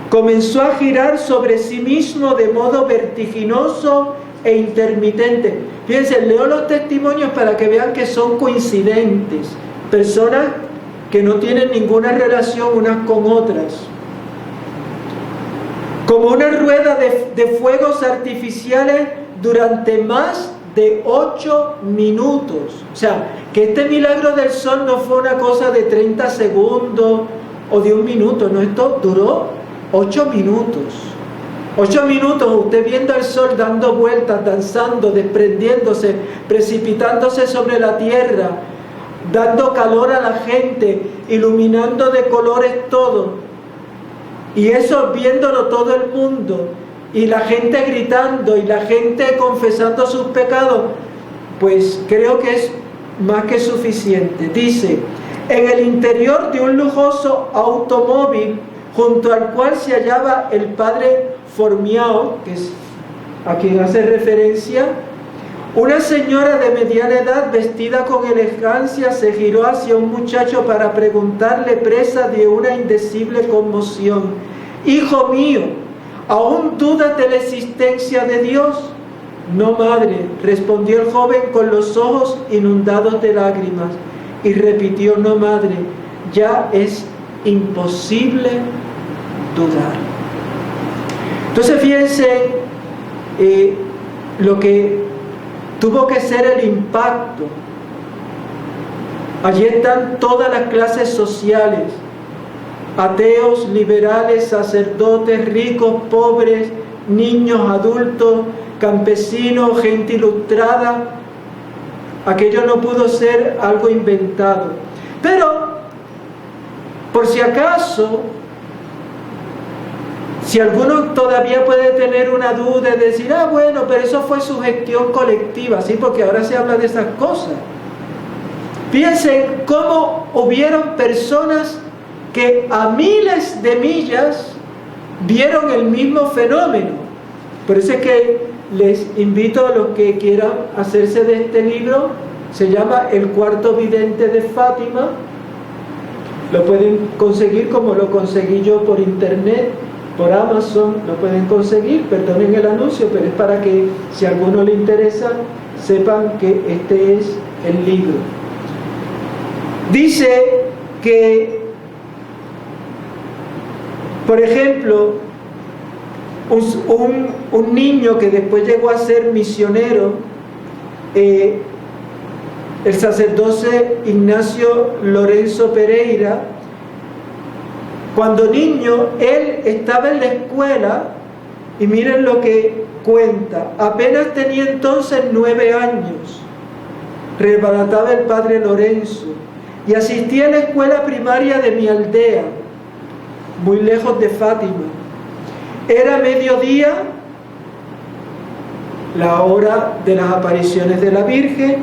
Comenzó a girar sobre sí mismo de modo vertiginoso e intermitente. Fíjense, leo los testimonios para que vean que son coincidentes. Personas que no tienen ninguna relación unas con otras. Como una rueda de fuegos artificiales durante más de 8 minutos. O sea, que este milagro del sol no fue una cosa de 30 segundos o de 1 minuto. No, esto duró 8 minutos. 8 minutos usted viendo el sol dando vueltas, danzando, desprendiéndose, precipitándose sobre la tierra, dando calor a la gente, iluminando de colores todo. Y eso viéndolo todo el mundo, y la gente gritando, y la gente confesando sus pecados, pues creo que es más que suficiente. Dice: en el interior de un lujoso automóvil, junto al cual se hallaba el padre Formiao, que es a quien hace referencia, una señora de mediana edad, vestida con elegancia, se giró hacia un muchacho para preguntarle, presa de una indecible conmoción: hijo mío, ¿aún dudas de la existencia de Dios? No, madre, respondió el joven con los ojos inundados de lágrimas, y repitió: no, madre, ya es imposible dudar. Entonces fíjense lo que tuvo que ser el impacto. Allí están todas las clases sociales: ateos, liberales, sacerdotes, ricos, pobres, niños, adultos, campesinos, gente ilustrada. Aquello no pudo ser algo inventado. Pero, por si acaso, si alguno todavía puede tener una duda y decir: ah, bueno, pero eso fue su gestión colectiva, sí, porque ahora se habla de esas cosas. Piensen cómo hubieron personas que a miles de millas vieron el mismo fenómeno. Por eso es que les invito a los que quieran hacerse de este libro. Se llama El cuarto vidente de Fátima. Lo pueden conseguir como lo conseguí yo por internet, por Amazon. Lo pueden conseguir, perdonen el anuncio, pero es para que, si a alguno le interesa, sepan que este es el libro. Dice que, por ejemplo, un niño que después llegó a ser misionero, el sacerdote Ignacio Lorenzo Pereira, cuando niño, él estaba en la escuela, y miren lo que cuenta: apenas tenía entonces 9 años, relataba el padre Lorenzo, y asistía a la escuela primaria de mi aldea, muy lejos de Fátima. Era mediodía, la hora de las apariciones de la Virgen,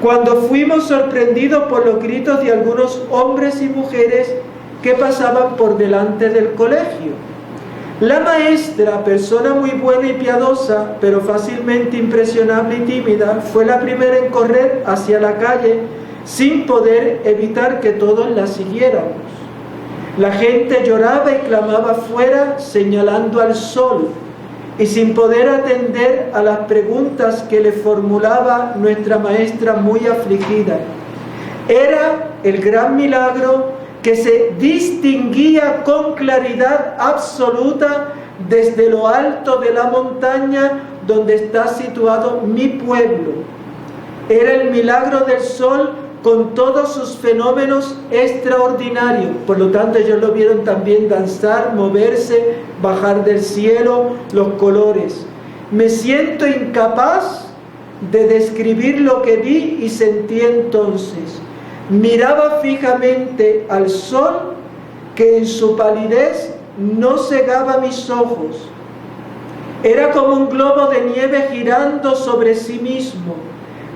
cuando fuimos sorprendidos por los gritos de algunos hombres y mujeres que pasaban por delante del colegio. La maestra, persona muy buena y piadosa, pero fácilmente impresionable y tímida, fue la primera en correr hacia la calle sin poder evitar que todos la siguiéramos. La gente lloraba y clamaba fuera, señalando al sol, y sin poder atender a las preguntas que le formulaba nuestra maestra muy afligida. Era el gran milagro que se distinguía con claridad absoluta desde lo alto de la montaña donde está situado mi pueblo. Era el milagro del sol con todos sus fenómenos extraordinarios. Por lo tanto, ellos lo vieron también danzar, moverse, bajar del cielo, los colores. Me siento incapaz de describir lo que vi y sentí entonces. Miraba fijamente al sol, que en su palidez no cegaba mis ojos. Era como un globo de nieve girando sobre sí mismo.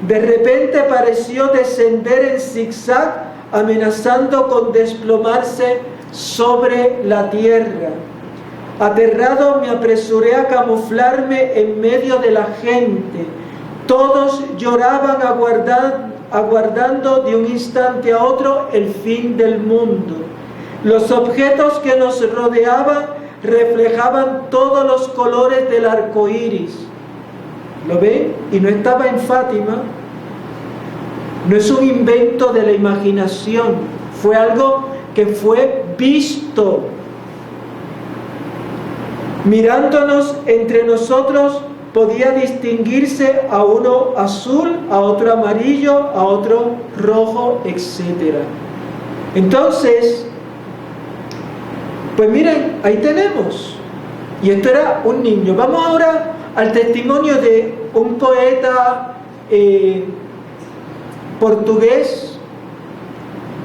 De repente pareció descender en zigzag, amenazando con desplomarse sobre la tierra. Aterrado me apresuré a camuflarme en medio de la gente. Todos lloraban aguardando de un instante a otro el fin del mundo. Los objetos que nos rodeaban reflejaban todos los colores del arco iris. ¿Lo ven? Y no estaba en Fátima. No es un invento de la imaginación. Fue algo que fue visto. Mirándonos entre nosotros podía distinguirse a uno azul, a otro amarillo, a otro rojo, etc. Entonces, pues miren, ahí tenemos. Y esto era un niño. Vamos ahora al testimonio de un poeta portugués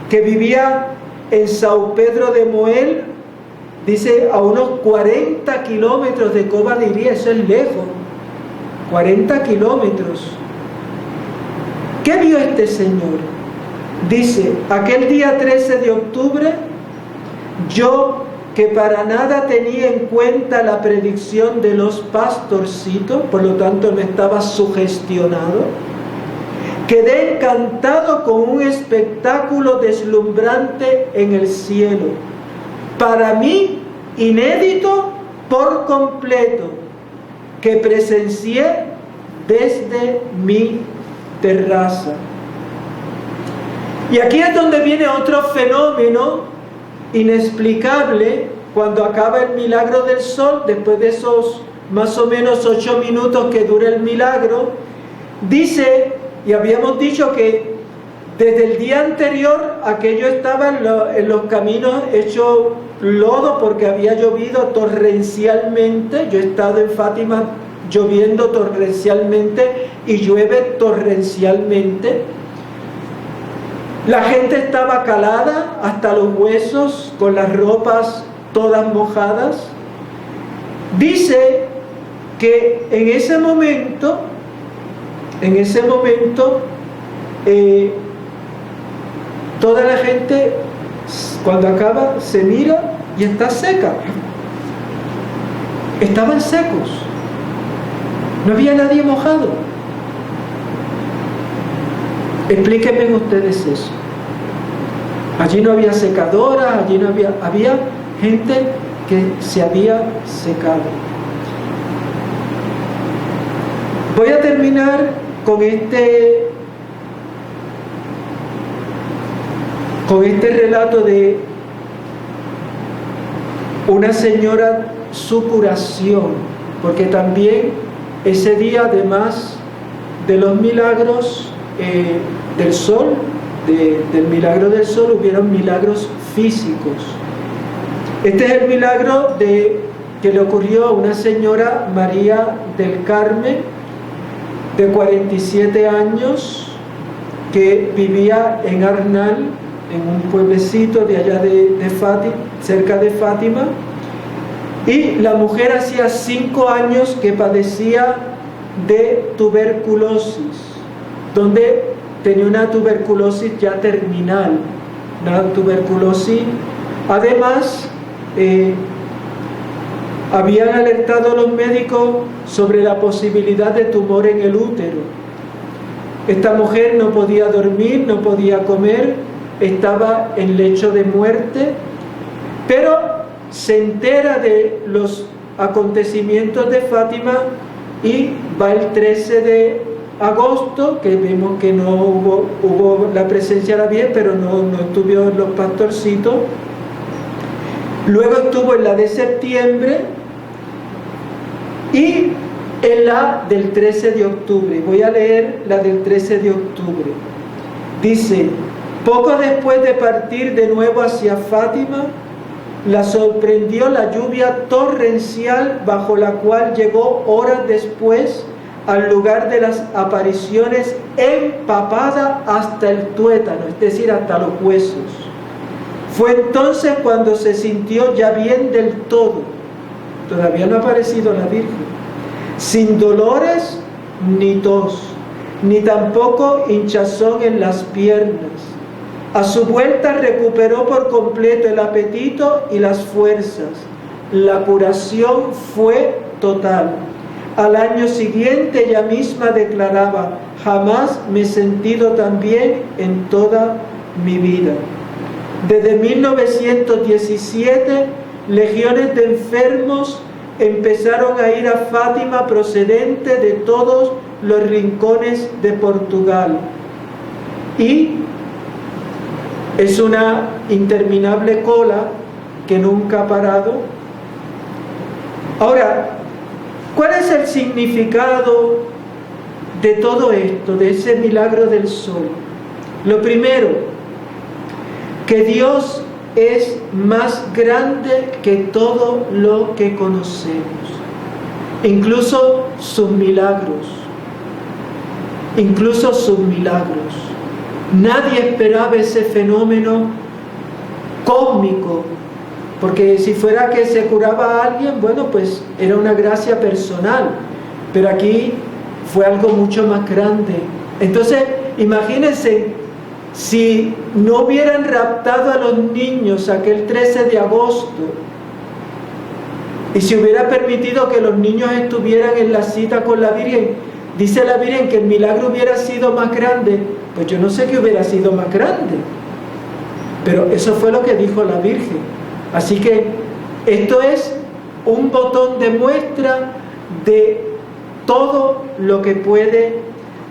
que vivía en São Pedro de Moel. Dice, a unos 40 kilómetros de Cova de Iria. Eso es lejos. 40 kilómetros. ¿Qué vio este señor? Dice, aquel día 13 de octubre, yo, que para nada tenía en cuenta la predicción de los pastorcitos, por lo tanto no estaba sugestionado, quedé encantado con un espectáculo deslumbrante en el cielo, para mí inédito por completo, que presencié desde mi terraza. Y aquí es donde viene otro fenómeno inexplicable. Cuando acaba el milagro del sol, después de esos más o menos 8 minutos que dura el milagro, dice, y habíamos dicho que desde el día anterior aquello estaba en los caminos hecho lodo porque había llovido torrencialmente. Yo he estado en Fátima lloviendo torrencialmente y llueve torrencialmente. La gente estaba calada hasta los huesos, con las ropas todas mojadas. Dice que en ese momento, toda la gente, cuando acaba, se mira y está seca. Estaban secos. No había nadie mojado. Explíquenme ustedes eso. Allí no había secadoras, allí no había gente que se había secado. Voy a terminar con este relato de una señora, su curación, porque también ese día, además de los milagros del sol, del milagro del sol, hubieron milagros físicos. Este es el milagro que le ocurrió a una señora, María del Carmen, de 47 años, que vivía en Arnal, en un pueblecito de allá de Fátima, cerca de Fátima. Y la mujer hacía 5 años que padecía de tuberculosis, donde tenía una tuberculosis ya terminal, una tuberculosis. Además, habían alertado a los médicos sobre la posibilidad de tumor en el útero. Esta mujer no podía dormir, no podía comer, estaba en lecho de muerte, pero se entera de los acontecimientos de Fátima y va el 13 de agosto, que vemos que no hubo la presencia era bien, pero no estuvieron los pastorcitos. Luego estuvo en la de septiembre y en la del 13 de octubre. Voy a leer la del 13 de octubre. Dice: poco después de partir de nuevo hacia Fátima, la sorprendió la lluvia torrencial, bajo la cual llegó horas después al lugar de las apariciones empapada hasta el tuétano, es decir, hasta los huesos. Fue entonces cuando se sintió ya bien del todo. Todavía no ha aparecido la Virgen. Sin dolores ni tos, ni tampoco hinchazón en las piernas. A su vuelta recuperó por completo el apetito y las fuerzas. La curación fue total. Al año siguiente ella misma declaraba: jamás me he sentido tan bien en toda mi vida. Desde 1917, legiones de enfermos empezaron a ir a Fátima procedente de todos los rincones de Portugal. Y es una interminable cola que nunca ha parado. Ahora, ¿cuál es el significado de todo esto, de ese milagro del sol? Lo primero, que Dios es más grande que todo lo que conocemos, incluso sus milagros. Nadie esperaba ese fenómeno cósmico, porque si fuera que se curaba a alguien, bueno, pues era una gracia personal, pero aquí fue algo mucho más grande. Entonces, imagínense, si no hubieran raptado a los niños aquel 13 de agosto, y si hubiera permitido que los niños estuvieran en la cita con la Virgen, dice la Virgen que el milagro hubiera sido más grande. Pues yo no sé qué hubiera sido más grande, pero eso fue lo que dijo la Virgen. Así que esto es un botón de muestra de todo lo que puede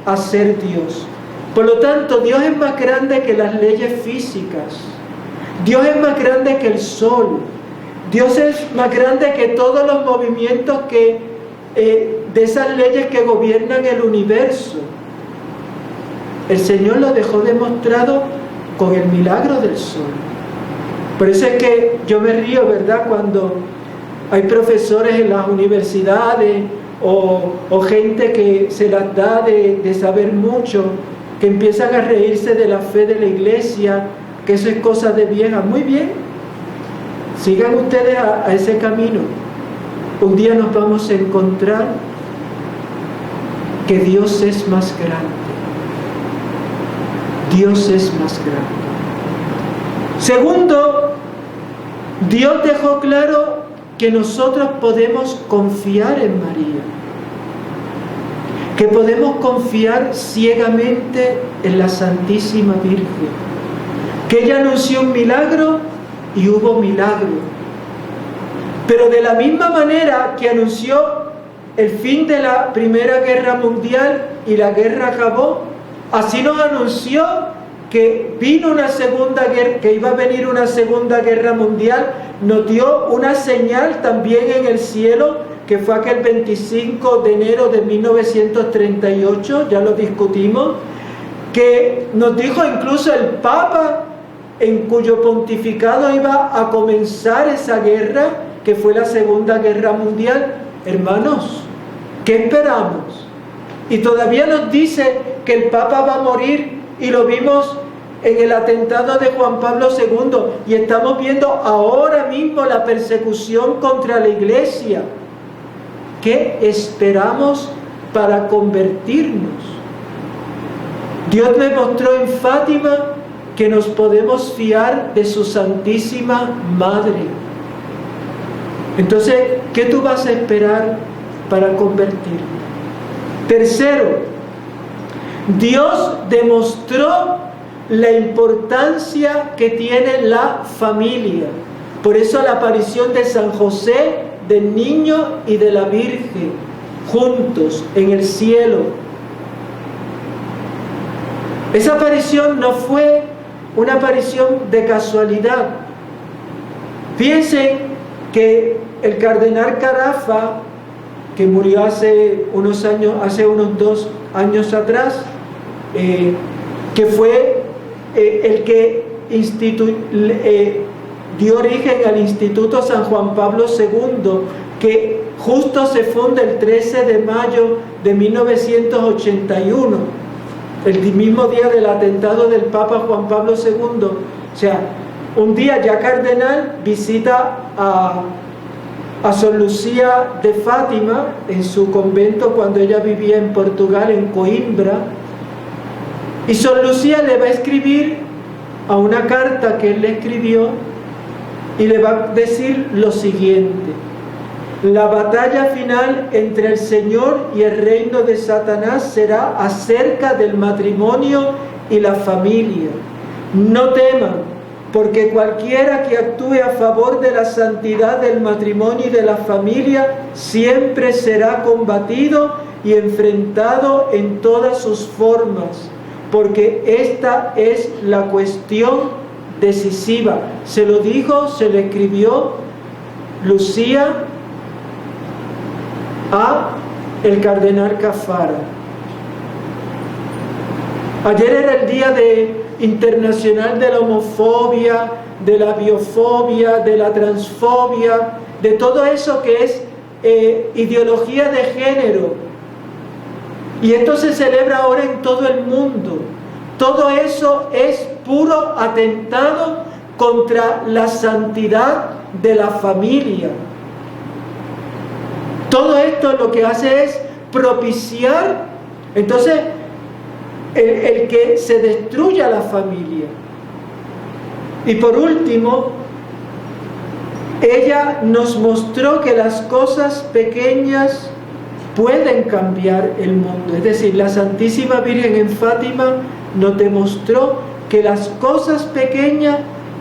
hacer Dios. Por lo tanto, Dios es más grande que las leyes físicas. Dios es más grande que el sol. Dios es más grande que todos los movimientos de esas leyes que gobiernan el universo. El Señor lo dejó demostrado con el milagro del sol. Por eso es que yo me río, ¿verdad?, cuando hay profesores en las universidades o gente que se las da de saber mucho, que empiezan a reírse de la fe de la iglesia, que eso es cosa de vieja. Muy bien, sigan ustedes a ese camino. Un día nos vamos a encontrar que Dios es más grande. Dios es más grande. Segundo, Dios dejó claro que nosotros podemos confiar en María, que podemos confiar ciegamente en la Santísima Virgen, que ella anunció un milagro y hubo milagro. Pero de la misma manera que anunció el fin de la Primera Guerra Mundial y la guerra acabó, así nos anunció que vino una segunda guerra, que iba a venir una segunda guerra mundial. Nos dio una señal también en el cielo, que fue aquel 25 de enero de 1938, ya lo discutimos, que nos dijo incluso el Papa, en cuyo pontificado iba a comenzar esa guerra, que fue la Segunda Guerra Mundial. Hermanos, ¿qué esperamos? Y todavía nos dice que el Papa va a morir, y lo vimos en el atentado de Juan Pablo II, y estamos viendo ahora mismo la persecución contra la Iglesia. ¿Qué esperamos para convertirnos? Dios me mostró en Fátima que nos podemos fiar de su Santísima Madre. Entonces, ¿qué tú vas a esperar para convertirte? Tercero, Dios demostró la importancia que tiene la familia. Por eso la aparición de San José, del niño y de la Virgen, juntos en el cielo. Esa aparición no fue una aparición de casualidad. Fíjense que el cardenal Carafa, que murió hace unos 2 años atrás, que fue el que dio origen al Instituto San Juan Pablo II que justo se funda el 13 de mayo de 1981, el mismo día del atentado del Papa Juan Pablo II. O sea, un día ya cardenal visita a Sor Lucía de Fátima en su convento cuando ella vivía en Portugal, en Coimbra, y Sor Lucía le va a escribir a una carta que él le escribió y le va a decir lo siguiente: la batalla final entre el Señor y el reino de Satanás será acerca del matrimonio y la familia. No teman, porque cualquiera que actúe a favor de la santidad del matrimonio y de la familia siempre será combatido y enfrentado en todas sus formas, porque esta es la cuestión decisiva. Se lo dijo, se le escribió Lucía a el cardenal Caffarra. Ayer era el día internacional de la homofobia, de la biofobia, de la transfobia, de todo eso que es ideología de género. Y esto se celebra ahora en todo el mundo. Todo eso es puro atentado contra la santidad de la familia. Todo esto lo que hace es propiciar, entonces, el que se destruya la familia. Y por último, ella nos mostró que las cosas pequeñas pueden cambiar el mundo. Es decir, la Santísima Virgen en Fátima nos demostró que las cosas pequeñas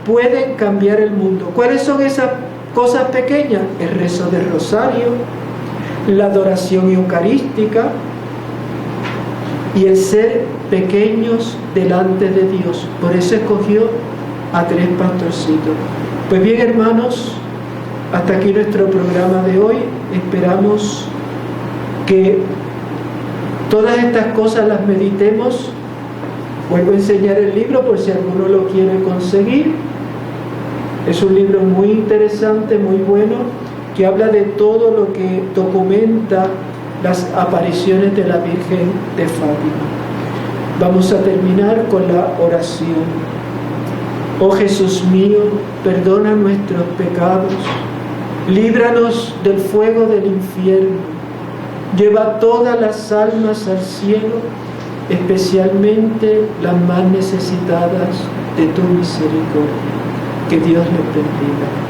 pueden cambiar el mundo. ¿Cuáles son esas cosas pequeñas? El rezo del rosario, la adoración eucarística y el ser pequeños delante de Dios. Por eso escogió a 3 pastorcitos. Pues bien, hermanos, hasta aquí nuestro programa de hoy. Esperamos que todas estas cosas las meditemos. Vuelvo a enseñar el libro por si alguno lo quiere conseguir. Es un libro muy interesante, muy bueno, que habla de todo lo que documenta las apariciones de la Virgen de Fátima. Vamos a terminar con la oración. Oh Jesús mío, perdona nuestros pecados, líbranos del fuego del infierno, lleva todas las almas al cielo, especialmente las más necesitadas de tu misericordia. Que Dios les bendiga.